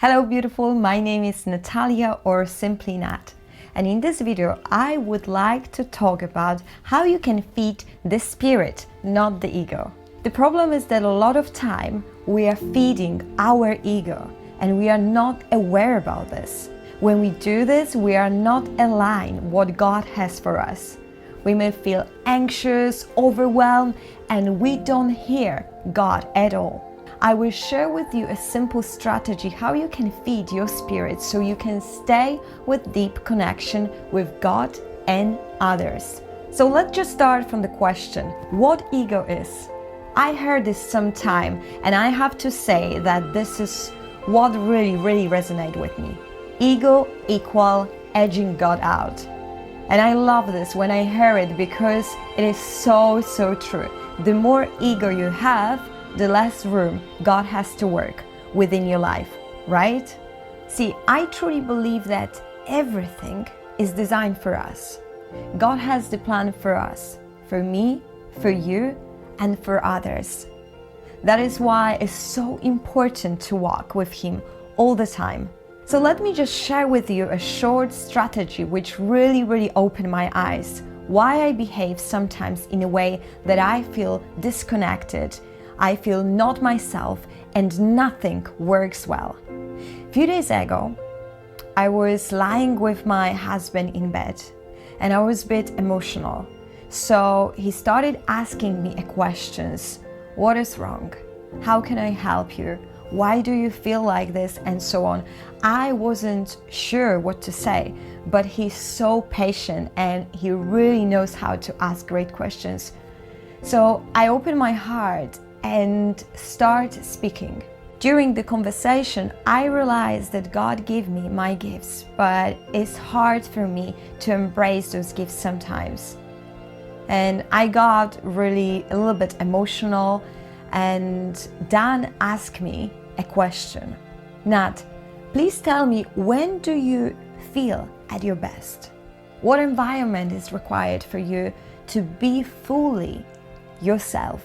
Hello beautiful, my name is Natalia or simply Nat, and in this video I would like to talk about how you can feed the spirit, not the ego. The problem is that a lot of time we are feeding our ego and we are not aware about this. When we do this, we are not aligned what God has for us. We may feel anxious, overwhelmed, and we don't hear God at all. I will share with you a simple strategy how you can feed your spirit so you can stay with deep connection with God and others. So let's just start from the question, what ego is? I heard this sometime and I have to say that this is what really resonated with me. Ego equal edging God out. And I love this when I hear it because it is so true. The more ego you have, the less room God has to work within your life, right? See, I truly believe that everything is designed for us. God has the plan for us, for me, for you, and for others. That is why it's so important to walk with Him all the time. So let me just share with you a short strategy which really opened my eyes. Why I behave sometimes in a way that I feel disconnected, I feel not myself, and nothing works well. A few days ago, I was lying with my husband in bed and I was a bit emotional. So he started asking me questions. What is wrong? How can I help you? Why do you feel like this? And so on. I wasn't sure what to say, but he's so patient and he really knows how to ask great questions. So I opened my heart and start speaking. During the conversation, I realized that God gave me my gifts, but it's hard for me to embrace those gifts sometimes. And I got really a little bit emotional, and Dan asked me a question. Nat, please tell me, when do you feel at your best? What environment is required for you to be fully yourself?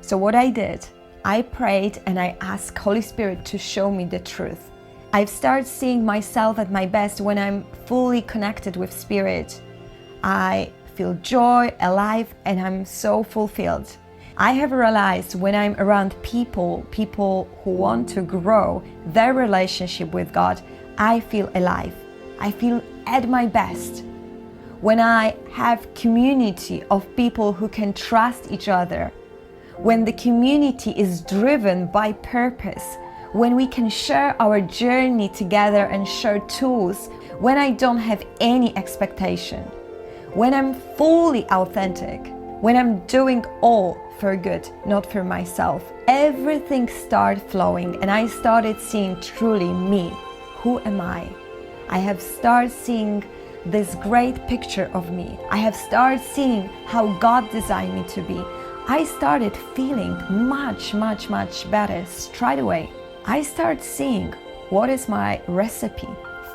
So what I did, I prayed and I asked Holy Spirit to show me the truth. I've started seeing myself at my best when I'm fully connected with Spirit. I feel joy, alive, and I'm so fulfilled. I have realized when I'm around people who want to grow their relationship with God, I feel alive. I feel at my best. When I have community of people who can trust each other, when the community is driven by purpose, when we can share our journey together and share tools, when I don't have any expectation, when I'm fully authentic, when I'm doing all for good, not for myself, everything started flowing and I started seeing truly me. Who am I? I have started seeing this great picture of me. I have started seeing how God designed me to be. I started feeling much better straight away. I started seeing what is my recipe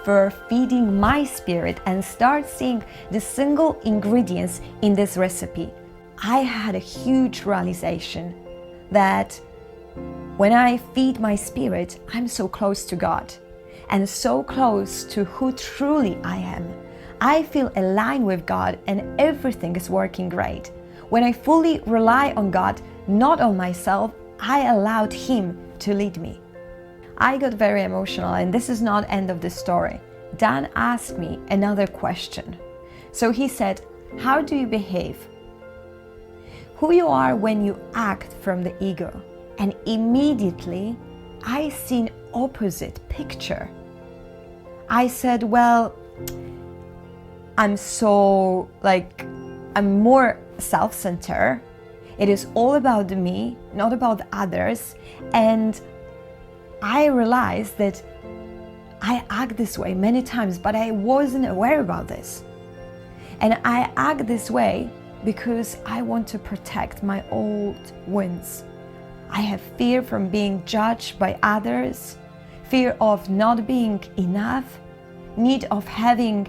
for feeding my spirit and start seeing the single ingredients in this recipe. I had a huge realization that when I feed my spirit, I'm so close to God and so close to who truly I am. I feel aligned with God and everything is working great. When I fully rely on God, not on myself, I allowed Him to lead me. I got very emotional and this is not end of the story. Dan asked me another question. So he said, how do you behave? Who you are when you act from the ego? And immediately I seen opposite picture. I said, well, I'm more self-centered. It is all about me, not about others. And I realized that I act this way many times, but I wasn't aware about this. And I act this way because I want to protect my old wounds. I have fear from being judged by others, fear of not being enough, need of having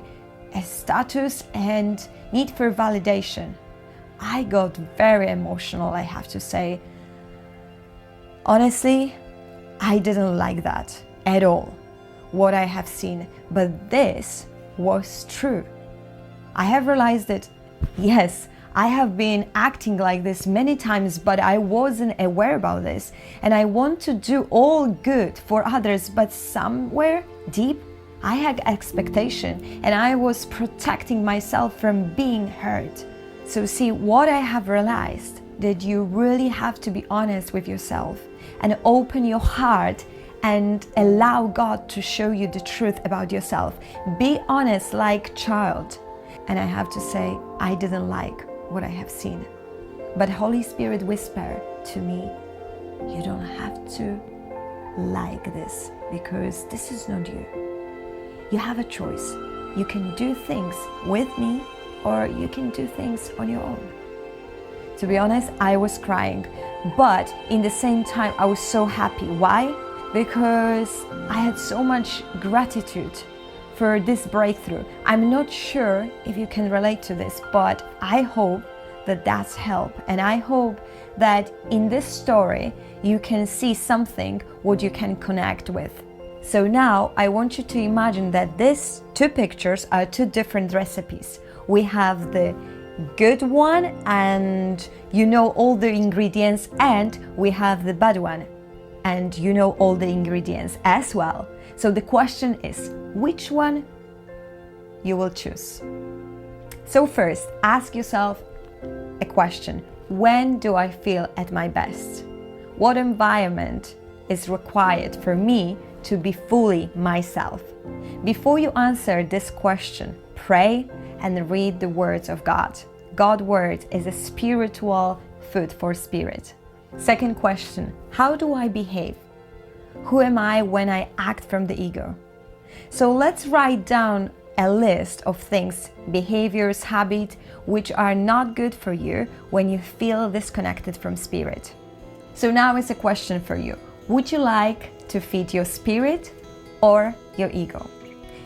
a status, and need for validation. I got very emotional, I have to say. Honestly, I didn't like that. at all what I have seen, but this was true. I have realized that, yes, I have been acting like this many times, but I wasn't aware about this. And I want to do all good for others, but somewhere deep, I had expectation and I was protecting myself from being hurt. So see, what I have realized, that you really have to be honest with yourself and open your heart and allow God to show you the truth about yourself. Be honest like a child. And I have to say, I didn't like what I have seen. But Holy Spirit whispered to me, you don't have to like this because this is not you. You have a choice. You can do things with me or you can do things on your own. To be honest, I was crying, but in the same time, I was so happy. Why? Because I had so much gratitude for this breakthrough. I'm not sure if you can relate to this, but I hope that that's help. And I hope that in this story, you can see something what you can connect with. So now I want you to imagine that these two pictures are two different recipes. We have the good one and you know all the ingredients, and we have the bad one and you know all the ingredients as well. So the question is, which one you will choose? So first, ask yourself a question. When do I feel at my best? What environment is required for me to be fully myself? Before you answer this question, pray and read the words of God. God's word is a spiritual food for spirit. Second question, how do I behave? Who am I when I act from the ego? So let's write down a list of things, behaviors, habits, which are not good for you when you feel disconnected from spirit. So now is a question for you. Would you like to feed your spirit or your ego?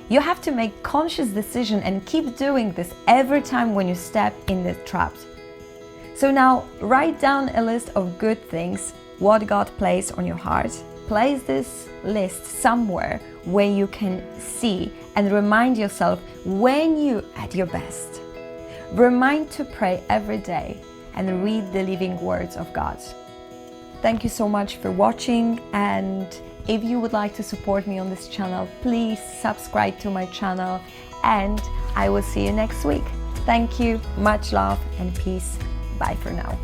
You have to make conscious decision and keep doing this every time when you step in the traps. So now write down a list of good things, what God placed on your heart. Place this list somewhere where you can see and remind yourself when you're at your best. Remind to pray every day and read the living words of God. Thank you so much for watching, and if you would like to support me on this channel, please subscribe to my channel and I will see you next week. Thank you, much love and peace. Bye for now.